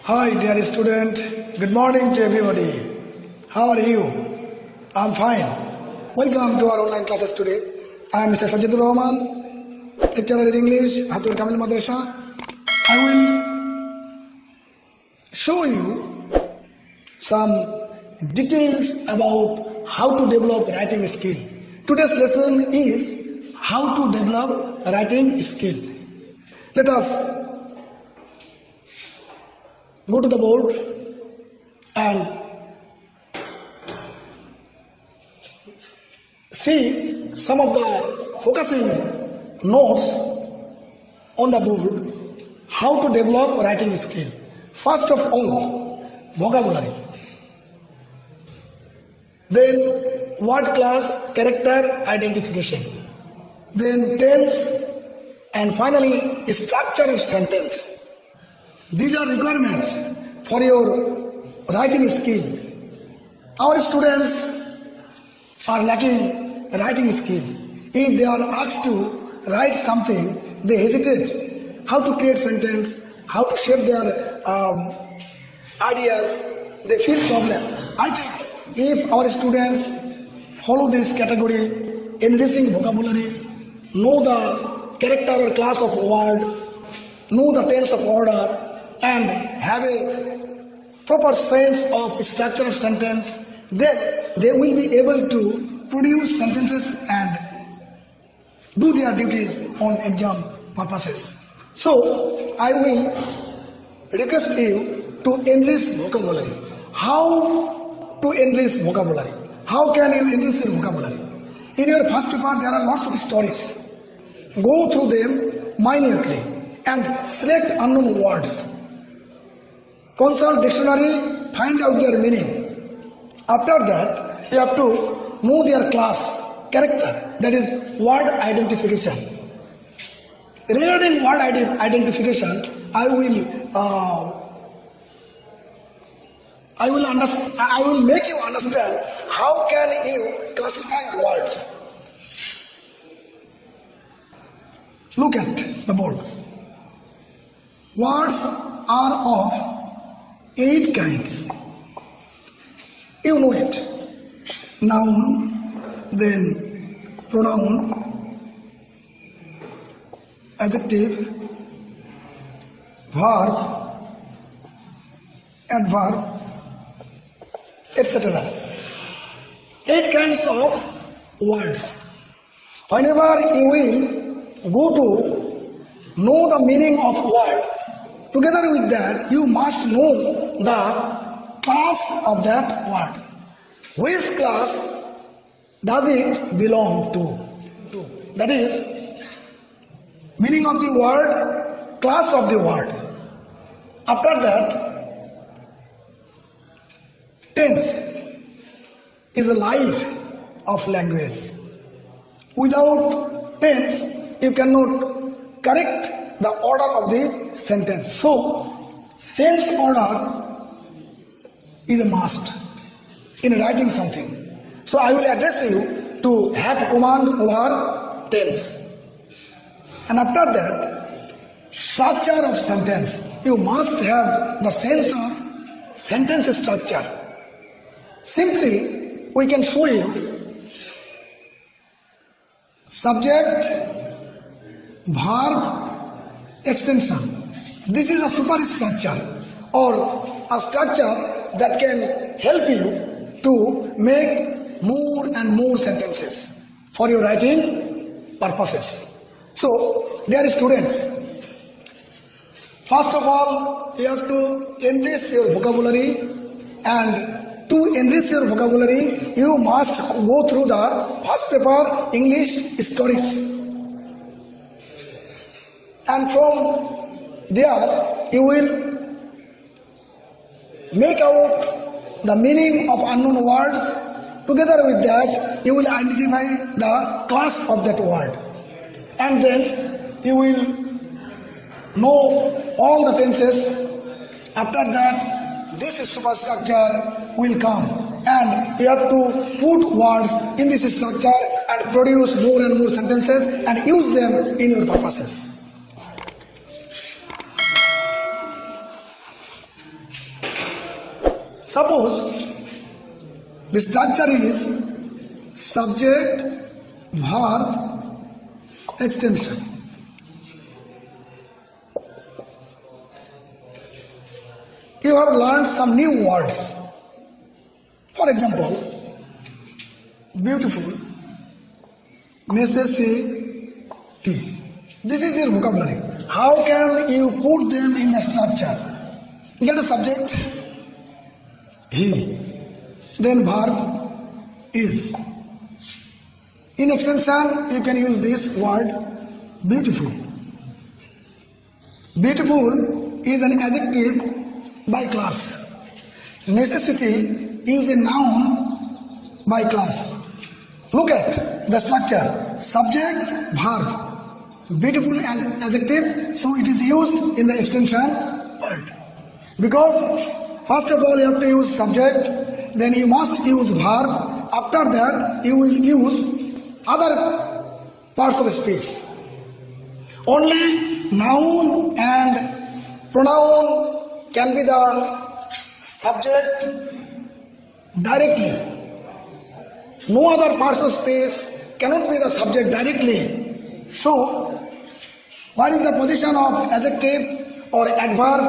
Hi dear student, good morning to everybody. How are you? I'm fine. Welcome to our online classes today. I am Mr. Sajidul Rahman, lecturer in English, Hatur Kamil Madrasa. I will show you some details about how to develop writing skill. Today's lesson is how to develop writing skill. Let us go to the board and see some of the focusing notes on the board how to develop writing skill. First of all, vocabulary. Then word class character identification. Then tense, and finally structure of sentence. These are requirements for your writing skill. Our students are lacking writing skill. If they are asked to write something, they hesitate. How to create sentence, how to shape their ideas, they feel problem. I think if our students follow this category, enriching vocabulary, know the character or class of word, know the tense of order, and have a proper sense of structure of sentence, then they will be able to produce sentences and do their duties on exam purposes. So, I will request you to enrich vocabulary. How to enrich vocabulary? How can you enrich your vocabulary? In your first paper, there are lots of stories. Go through them minutely and select unknown words. Consult dictionary, find out their meaning. After that, you have to know their class, character, that is word identification. Regarding word identification, I will make you understand how can you classify words. Look at the board. Words are of 8 kinds. You know it. Noun, then pronoun, adjective, verb, adverb, etc. 8 kinds of words. Whenever you will go to know the meaning of word, together with that, you must know the class of that word. Which class does it belong to? That is, meaning of the word, class of the word. After that, tense is a life of language. Without tense, you cannot correct the order of the sentence. So, tense order is a must in writing something. So, I will address you to have command over tense. And after that, structure of sentence. You must have the sense of sentence structure. Simply, we can show you subject, verb, extension. This is a superstructure or a structure that can help you to make more and more sentences for your writing purposes. So, dear students, first of all, you have to enrich your vocabulary, and to enrich your vocabulary, you must go through the first paper English stories. And from there, you will make out the meaning of unknown words. Together with that, you will identify the class of that word. And then you will know all the tenses. After that, this superstructure will come. And you have to put words in this structure and produce more and more sentences and use them in your purposes. Suppose the structure is subject, verb, extension. You have learned some new words. For example, beautiful, necessity. This is your vocabulary. How can you put them in a structure? You get a subject, he, then verb, is. In extension, you can use this word, beautiful. Beautiful is an adjective by class. Necessity is a noun by class. Look at the structure, subject, verb. Beautiful as adjective, so it is used in the extension word. Because first of all you have to use subject, then you must use verb. After that you will use other parts of speech. Only noun and pronoun can be the subject directly. No other parts of speech cannot be the subject directly. So, what is the position of adjective or adverb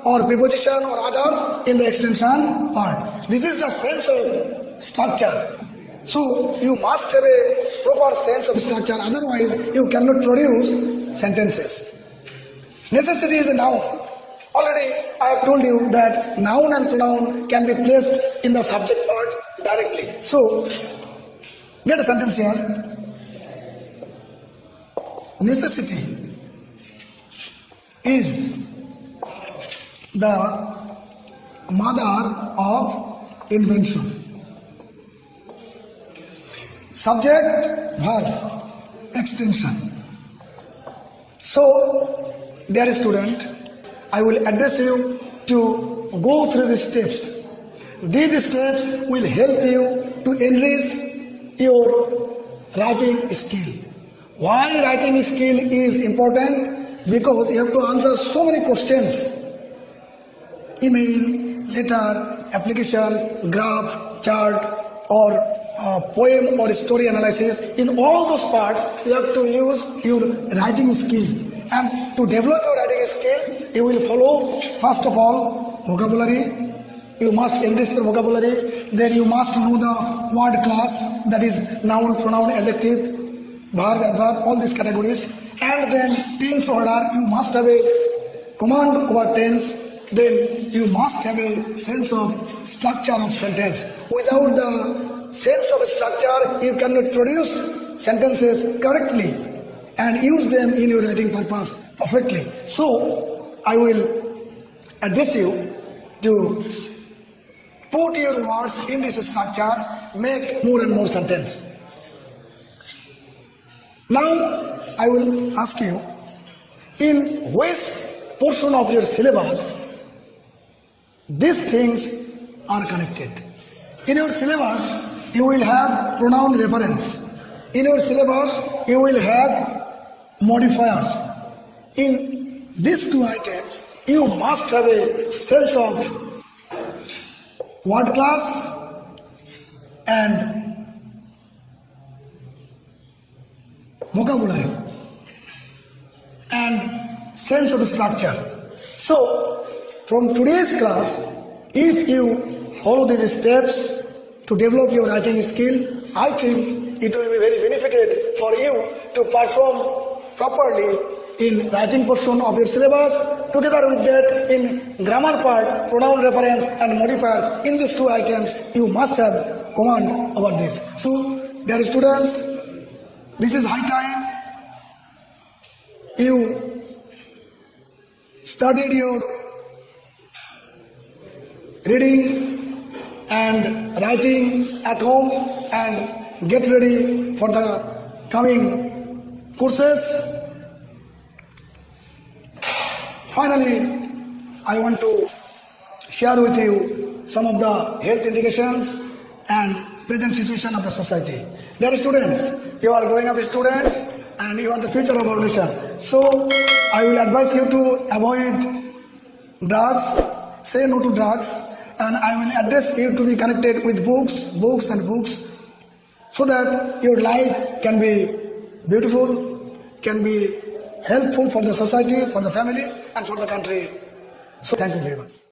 or preposition or others in the extension part? This is the sense of structure. So, you must have a proper sense of structure, otherwise you cannot produce sentences. Necessity is a noun. Already I have told you that noun and pronoun can be placed in the subject part directly. So, get a sentence here. Necessity is the mother of invention. Subject, verb, extension. So, dear student, I will address you to go through these steps. These steps will help you to enrich your writing skill. Why writing skill is important? Because you have to answer so many questions. Email, letter, application, graph, chart, or poem or story analysis. In all those parts, you have to use your writing skill. And to develop your writing skill, you will follow, first of all, vocabulary. You must enrich your vocabulary. Then you must know the word class, that is noun, pronoun, adjective, verb, adverb, all these categories. And then tense order, you must have a command over tense. Then you must have a sense of structure of sentence. Without the sense of structure, you cannot produce sentences correctly and use them in your writing purpose perfectly. So, I will address you to put your words in this structure, make more and more sentence. Now, I will ask you, in which portion of your syllabus these things are connected? In your syllabus, you will have pronoun reference. In your syllabus, you will have modifiers. In these two items, you must have a sense of word class and vocabulary and sense of structure. So, from today's class, if you follow these steps to develop your writing skill, I think it will be very benefited for you to perform properly in writing portion of your syllabus. Together with that, in grammar part, pronoun reference and modifiers, in these two items, you must have command over this. So, dear students, this is high time you studied your reading and writing at home and get ready for the coming courses. Finally, I want to share with you some of the health indications and present situation of the society. Dear students, you are growing up students and you are the future of our nation. So, I will advise you to avoid drugs, say no to drugs, and I will address you to be connected with books and books, so that your life can be beautiful, can be helpful for the society, for the family, and for the country. So thank you very much.